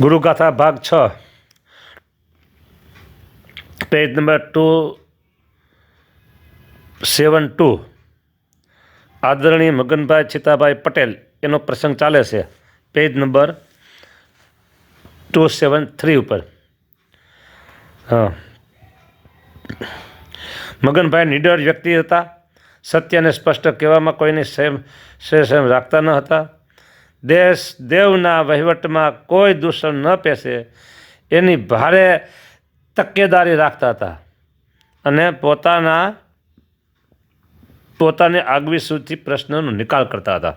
ગુરુગાથા ભાગ 6 page number 272 આદરણીય મગનભાઈ છીતાભાઈ પટેલ એનો પ્રસંગ ચાલે છે. પેજ નંબર 273 ઉપર. હા, મગનભાઈ નિડર વ્યક્તિ હતા. સત્યને સ્પષ્ટ કહેવામાં કોઈને સંયમ રાખતા ન હતા. દેશ દેવના વહીવટમાં કોઈ દૂષણ ન પેસે એની ભારે તકેદારી રાખતા હતા અને પોતાની આગવી સૂચિ પ્રશ્નોનો નિકાલ કરતા હતા.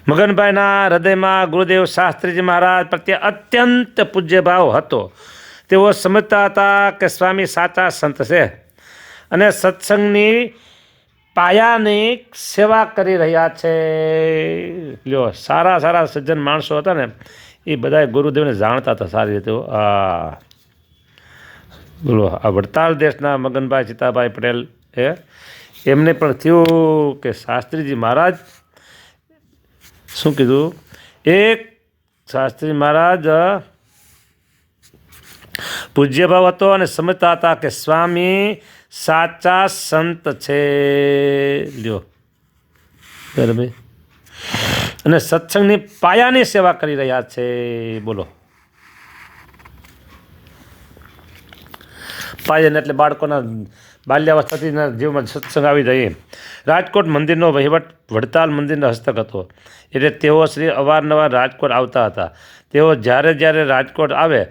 મગનભાઈના હૃદયમાં ગુરુદેવ શાસ્ત્રીજી મહારાજ પ્રત્યે અત્યંત પૂજ્યભાવ હતો. તેઓ સમજતા હતા કે સ્વામી સાચા સંત છે અને સત્સંગની પાયાની સેવા કરી રહ્યા છે. લ્યો, સારા સજ્જન માણસો હતા ને એ બધા ગુરુદેવને જાણતા હતા સારી રીતે. બોલો, આ વડતાલ દેશના મગનભાઈ છીતાભાઈ પટેલ એમને પણ થયું કે શાસ્ત્રીજી મહારાજ શું કીધું. એક શાસ્ત્રી મહારાજ પૂજ્યભાવ હતો અને સમજતા હતા કે સ્વામી સાચા સંત છે. લ્યો બરાબર, અને સત્સંગની પાયાની સેવા કરી રહ્યા છે. બોલો, પાયન એટલે બાળકોના બાલ્યાવસ્થાથી જીવનમાં સત્સંગ આવી જાય. રાજકોટ મંદિરનો વહીવટ વડતાલ મંદિરના હસ્તક હતો, એટલે તેઓ શ્રી અવારનવાર રાજકોટ આવતા હતા. તેઓ જ્યારે રાજકોટ આવે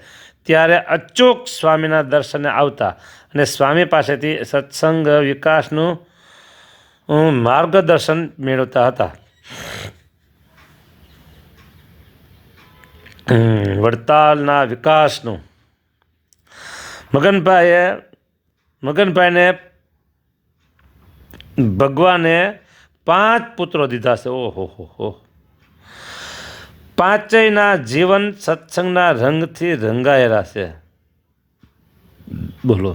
ત્યારે અચૂક સ્વામીના દર્શને આવતા અને સ્વામી પાસેથી સત્સંગ વિકાસનું માર્ગદર્શન મેળવતા હતા. વડતાલના વિકાસનું મગનભાઈને ભગવાને 5 પુત્રો દીધા છે. ઓહો, પાંચેયના જીવન સત્સંગના રંગથી રંગાયેલા છે. બોલો,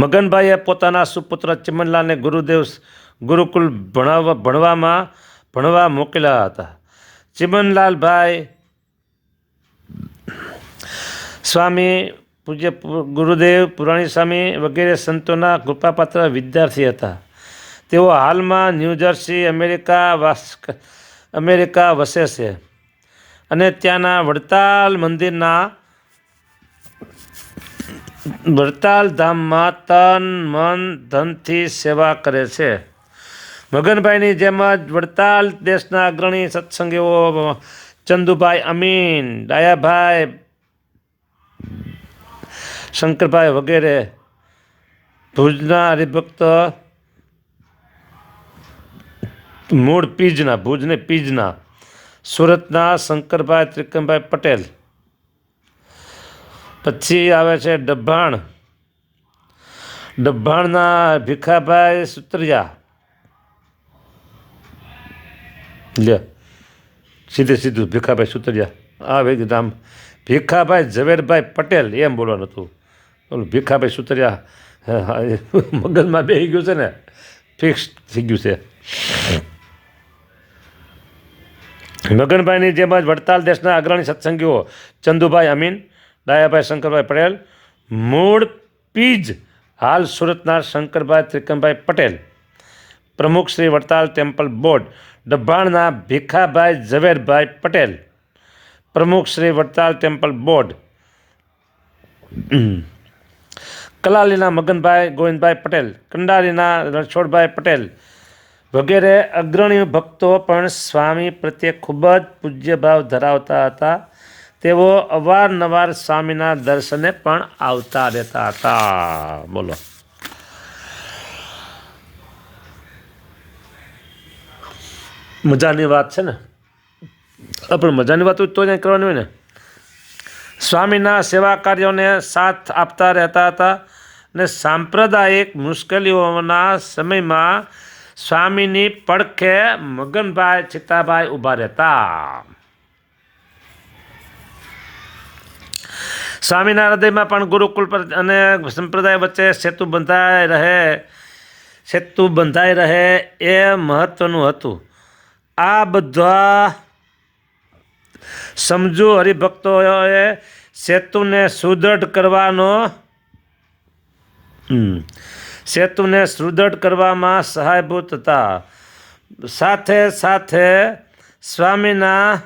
મગનભાઈએ પોતાના સુપુત્ર ચિમનલાલને ગુરુકુલ ભણવા મોકલ્યા હતા. ચિમનલાલભાઈ સ્વામી, પૂજ્ય ગુરુદેવ, પુરાણી સ્વામી વગેરે સંતોના કૃપાપાત્ર વિદ્યાર્થી હતા. તેઓ હાલમાં ન્યૂજર્સી અમેરિકા વસે છે અને ત્યાંના વડતાલ ધામમાં તન મન ધનથી સેવા કરે છે. મગનભાઈની જેમ જ વડતાલ દેશના અગ્રણી સત્સંગીઓ ચંદુભાઈ અમીન, ડાયાભાઈ, શંકરભાઈ વગેરે, ભુજના હરિભક્ત મૂળ પીજના, સુરતના શંકરભાઈ ત્રિકમભાઈ પટેલ, પછી આવે છે ડભાણના ભીખાભાઈ સુતરિયા. સીધું ભીખાભાઈ સુતરિયા. આ નામ ભીખાભાઈ ઝવેરભાઈ પટેલ એમ બોલવાનું હતું. બોલું ભીખાભાઈ સુતરિયા મગજમાં બેસી ગયું છે ને, ફિક્સ થઈ ગયું છે. મગનભાઈની જેમ જ વડતાલ દેશના અગ્રણી સત્સંગીઓ ચંદુભાઈ અમીન, ડાયાભાઈ શંકરભાઈ પટેલ, મૂળ પીજ, હાલ સુરતના શંકરભાઈ ત્રિકમભાઈ પટેલ, પ્રમુખ શ્રી વડતાલ ટેમ્પલ બોર્ડ, ડભાણના ભીખાભાઈ ઝવેરભાઈ પટેલ, પ્રમુખ શ્રી વડતાલ ટેમ્પલ બોર્ડ, કલાલીના મગનભાઈ ગોવિંદભાઈ પટેલ, કંડારીના રણછોડભાઈ પટેલ વગેરે અગ્રણી ભક્તો પણ સ્વામી પ્રત્યે ખૂબ જ પૂજ્યભાવ ધરાવતા હતા. તેઓ અવારનવાર સ્વામીના દર્શને પણ આવતા રહેતા હતા. બોલો, મજાની વાત છે ને. પણ મજાની વાત તો જ કરવાની હોય ને. સ્વામીના સેવા કાર્યોને સાથ આપતા રહેતા હતા અને સાંપ્રદાયિક મુશ્કેલીઓના સમયમાં સ્વામીની પડખે મગનભાઈ છીતાભાઈ ઊભા રહેતા. સ્વામીના હૃદયમાં પણ ગુરુકુલ અને સંપ્રદાય વચ્ચે સેતુ બંધાઈ રહે સેતુ બંધાઈ રહે એ મહત્વનું હતું. આ બધા સમજુ હરિભક્તોએ સેતુને સુદૃઢ કરવામાં સહાયભૂત હતા. સાથે સાથે સ્વામીના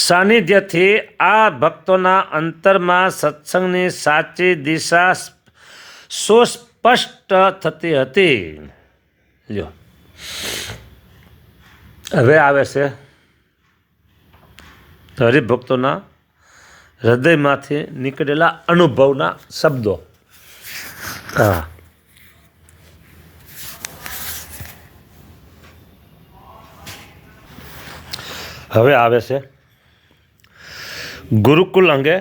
સાનિધ્યથી આ ભક્તોના અંતરમાં સત્સંગની સાચી દિશા સુસ્પષ્ટ થતી હતી. જો હવે આવે છે હરિભક્તોના હૃદયમાંથી નીકળેલા અનુભવના શબ્દો. હા, હવે આવે છે ગુરુકુલ અંગે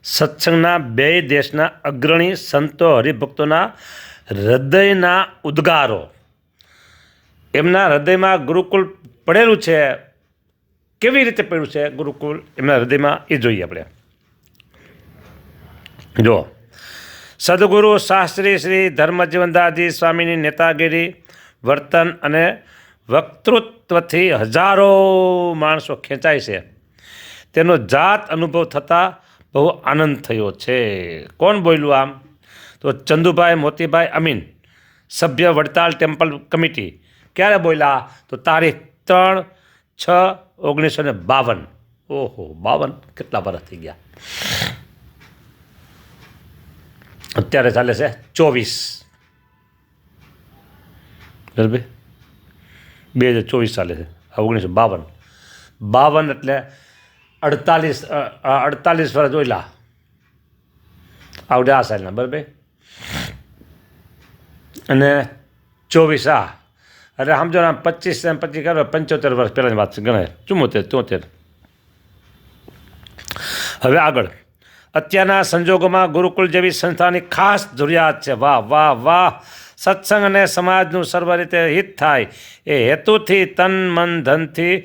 સત્સંગના બે દેશના અગ્રણી સંતો હરિભક્તોના હૃદયના ઉદ્ગારો. એમના હૃદયમાં ગુરુકુલ પડેલું છે. કેવી રીતે પડ્યું છે ગુરુકુલ એમના હૃદયમાં એ જોઈએ આપણે. જો સદગુરુ શાસ્ત્રી શ્રી ધર્મજીવનદાસજી સ્વામીની નેતાગીરી, વર્તન અને વક્તૃત્વથી હજારો માણસો ખેંચાય છે. તેનો જાત અનુભવ થતાં બહુ આનંદ થયો છે. કોણ બોલ્યું આમ? તો ચંદુભાઈ મોતીભાઈ અમીન, સભ્ય વડતાલ ટેમ્પલ કમિટી. ક્યારે બોલ્યા? તો તારીખ 3/6/1952. ઓહો, 52 કેટલા વર્ષ થઈ ગયા. અત્યારે ચાલે છે 24. બરાબર, 2024 ચાલે છે. 1952. 52 એટલે 48 વર્ષ જોયેલા આવડે આ સાલના. બરાબર, અને 24 આ એટલે સમજો ને 25 કરો 75 વર્ષ પહેલાંની વાત છે. ગણાય 74. હવે આગળ અત્યારના સંજોગોમાં ગુરુકુળ જેવી સંસ્થાની ખાસ જરૂરિયાત છે. વાહ વાહ વાહ. સત્સંગ અને સમાજનું સર્વ રીતે હિત થાય એ હેતુથી તન મન ધનથી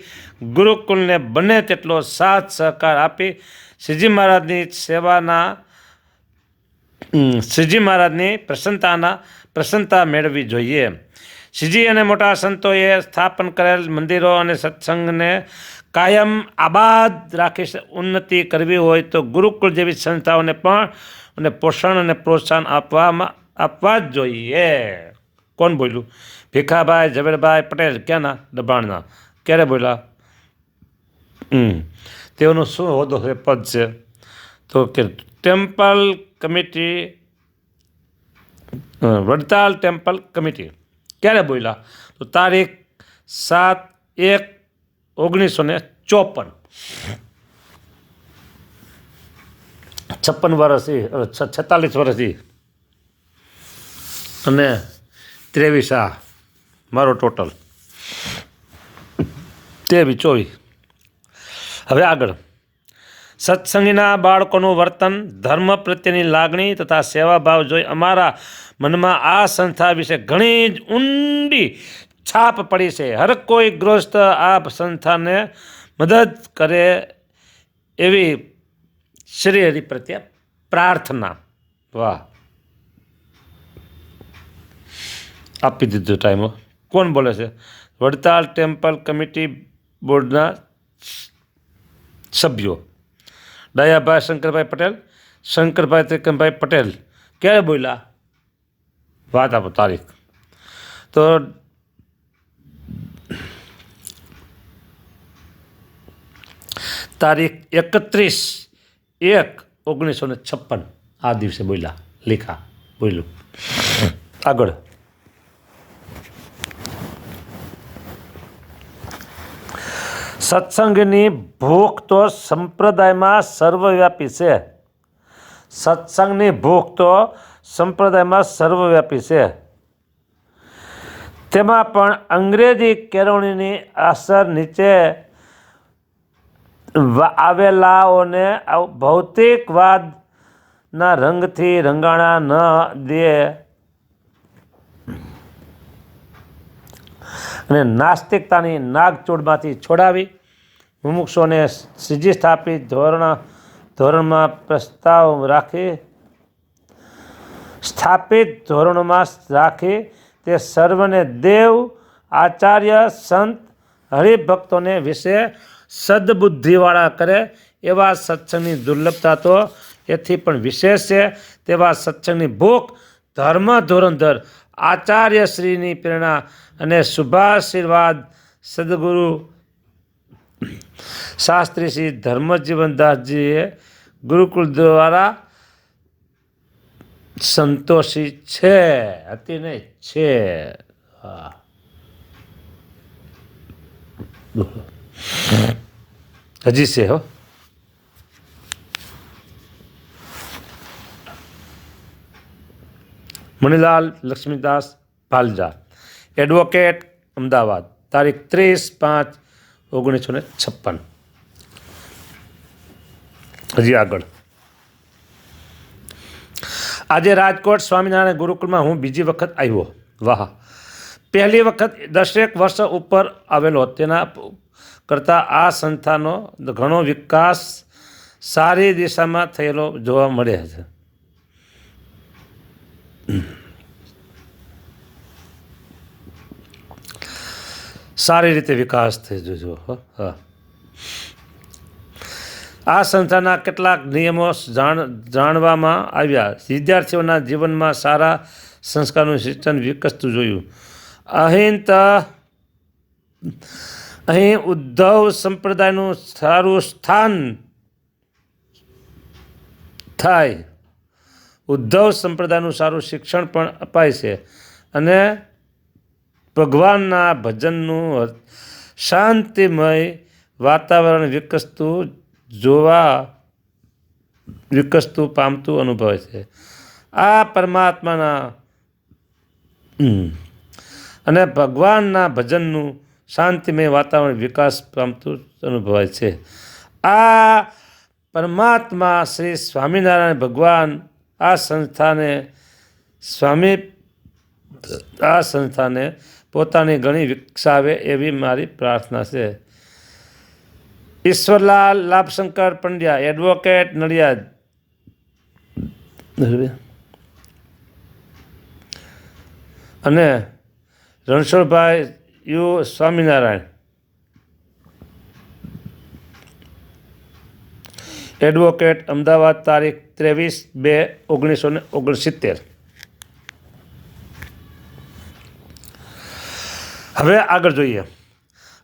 ગુરુકુળને બને તેટલો સાથ સહકાર આપી શ્રીજી મહારાજની પ્રસન્નતા મેળવવી જોઈએ. શ્રીજી અને મોટા સંતોએ સ્થાપન કરેલ મંદિરો અને સત્સંગને કાયમ આબાદ રાખી ઉન્નતિ કરવી હોય તો ગુરુકુળ જેવી સંસ્થાઓને પણ પોષણ અને પ્રોત્સાહન આપવા જ જોઈએ. કોણ બોલ્યું? ભીખાભાઈ ઝવેરભાઈ પટેલ. ક્યાંના? દબાણના. ક્યારે બોલ્યા? તેઓનું શું હોદ્દો છે, પદ છે? તો કે temple committee, Vadtal temple committee. ક્યારે બોલ્યા? તો તારીખ 7/1/1954. 56 વર્ષથી 46 વર્ષથી અને 23 આ મારો ટોટલ 23-24. હવે આગળ સત્સંગીના બાળકોનું વર્તન, ધર્મ પ્રત્યેની લાગણી તથા સેવાભાવ જોઈ અમારા મનમાં આ સંસ્થા વિશે ઘણી જ ઊંડી છાપ પડી છે. હર કોઈ ગૃહસ્થ આ સંસ્થાને મદદ કરે એવી શ્રી હરિ પ્રત્યે પ્રાર્થના. વાહ, આપી દીધો ટાઈમ. કોણ બોલે છે? વડતાલ ટેમ્પલ કમિટી બોર્ડના સભ્યો દયાભાઈ શંકરભાઈ પટેલ, શંકરભાઈ ત્રિકમભાઈ પટેલ. ક્યારે બોલ્યા? વાત આપો તારીખ. તો તારીખ 31/1/1956 આ દિવસે બોલ્યા. લેખા બોલ્યું. આગળ સત્સંગની ભૂખ તો સંપ્રદાયમાં સર્વવ્યાપી છે. સત્સંગની ભૂખ તો સંપ્રદાયમાં સર્વવ્યાપી છે. તેમાં પણ અંગ્રેજી કેળવણીની અસર નીચે આવેલાઓને ભૌતિકવાદના રંગથી રંગાણા ન દે અને નાસ્તિકતાની નાગચૂડમાંથી છોડાવી મુમુક્ષોને શ્રીજી સ્થાપિત ધોરણમાં પ્રસ્તાવ રાખી સ્થાપિત ધોરણોમાં રાખી તે સર્વને દેવ, આચાર્ય, સંત, હરિભક્તોને વિશે સદબુદ્ધિવાળા કરે એવા સત્સંગની દુર્લભતા તો એથી પણ વિશેષ છે. તેવા સત્સંગની ભૂખ ધર્મ ધોરણધર આચાર્યશ્રીની પ્રેરણા અને શુભાશીર્વાદ સદગુરુ શાસ્ત્રી શ્રી ધર્મજીવનદાસજીએ ગુરુકુળ દ્વારા સંતોષી છે. હતી નહીં છે. હા, હજી છે હો. મણિલાલ લક્ષ્મીદાસ ભાલજા, એડવોકેટ, અમદાવાદ, તારીખ 30/5/1956. હજી આગળ. આજે રાજકોટ સ્વામિનારાયણ ગુરુકુળમાં હું બીજી વખત આવ્યો. વાહ! પહેલી વખત 10 વર્ષ ઉપર આવેલો. તેના કરતાં આ સંસ્થાનો ઘણો વિકાસ સારી દિશામાં થયેલો જોવા મળે છે. સારી રીતે વિકાસ થઈ જોજો. હા, આ સંસ્થાના કેટલાક નિયમો જાણવામાં આવ્યા. વિદ્યાર્થીઓના જીવનમાં સારા સંસ્કારનું શિક્ષણ વિકસતું જોયું. અહીં ઉદ્ધવ સંપ્રદાયનું સારું સ્થાન થાય. ઉદ્ધવ સંપ્રદાયનું સારું શિક્ષણ પણ અપાય છે અને ભગવાનના ભજનનું શાંતિમય વાતાવરણ વિકસતું પામતું અનુભવે છે. આ પરમાત્માના અને ભગવાનના ભજનનું શાંતિમય વાતાવરણ વિકાસ પામતું અનુભવાય છે. આ પરમાત્મા શ્રી સ્વામિનારાયણ ભગવાન આ સંસ્થાને પોતાની ઘણી વિકસાવે એવી મારી પ્રાર્થના છે. ઈશ્વરલાલ લાભશંકર પંડ્યા, એડવોકેટ, નડિયાદ. અને રણછોડભાઈ યુ સ્વામિનારાયણ, એડવોકેટ, અમદાવાદ, તારીખ 23/2/1969. હવે આગળ જોઈએ.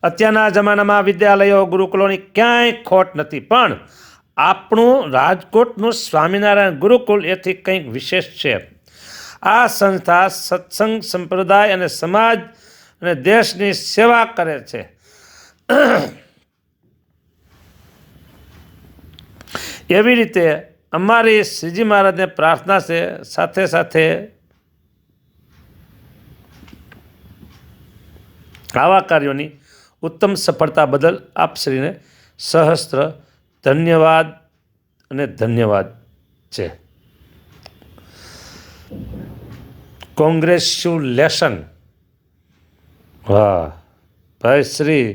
અત્યારના જમાનામાં વિદ્યાલયો, ગુરુકુલોની ક્યાંય ખોટ નથી, પણ આપણું રાજકોટનું સ્વામિનારાયણ ગુરુકુલ એથી કંઈક વિશેષ છે. આ સંસ્થા સત્સંગ, સંપ્રદાય અને સમાજ અને દેશની સેવા કરે છે. એવી રીતે અમારી શ્રીજી મહારાજને પ્રાર્થના છે, સાથે સાથે આવા કાર્યોની ઉત્તમ સફળતા બદલ આપ શ્રીને સહસ્ત્ર ધન્યવાદ અને ધન્યવાદ છે. કોંગ્રેચ્યુલેશન. વાહ ભાઈ શ્રી.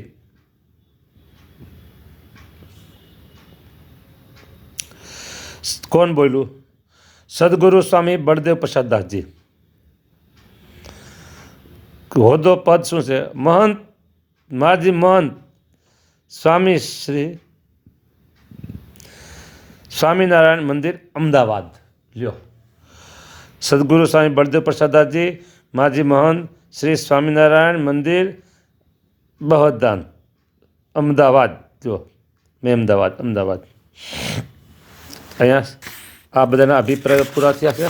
કોણ બોલ્યું? સદગુરુ સ્વામી બળદેવ પ્રસાદ દાસજી. હોદ્દો પદ શું છે? મહંત, માજી મહંત સ્વામી શ્રી સ્વામિનારાયણ મંદિર, અમદાવાદ. લ્યો, સદગુરુ સ્વામી બળદેવ પ્રસાદ દાસજી, માજી મહંત શ્રી સ્વામિનારાયણ મંદિર, બહોદાન, અમદાવાદ. જો મેં અમદાવાદ. અહીંયા આ બધાના અભિપ્રાયો પૂરા થયા છે.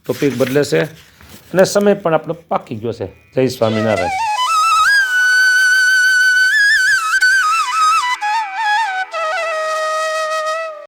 ટોપિક બદલે છે અને સમય પણ આપણો પાકી ગયો છે. જય સ્વામિનારાયણ.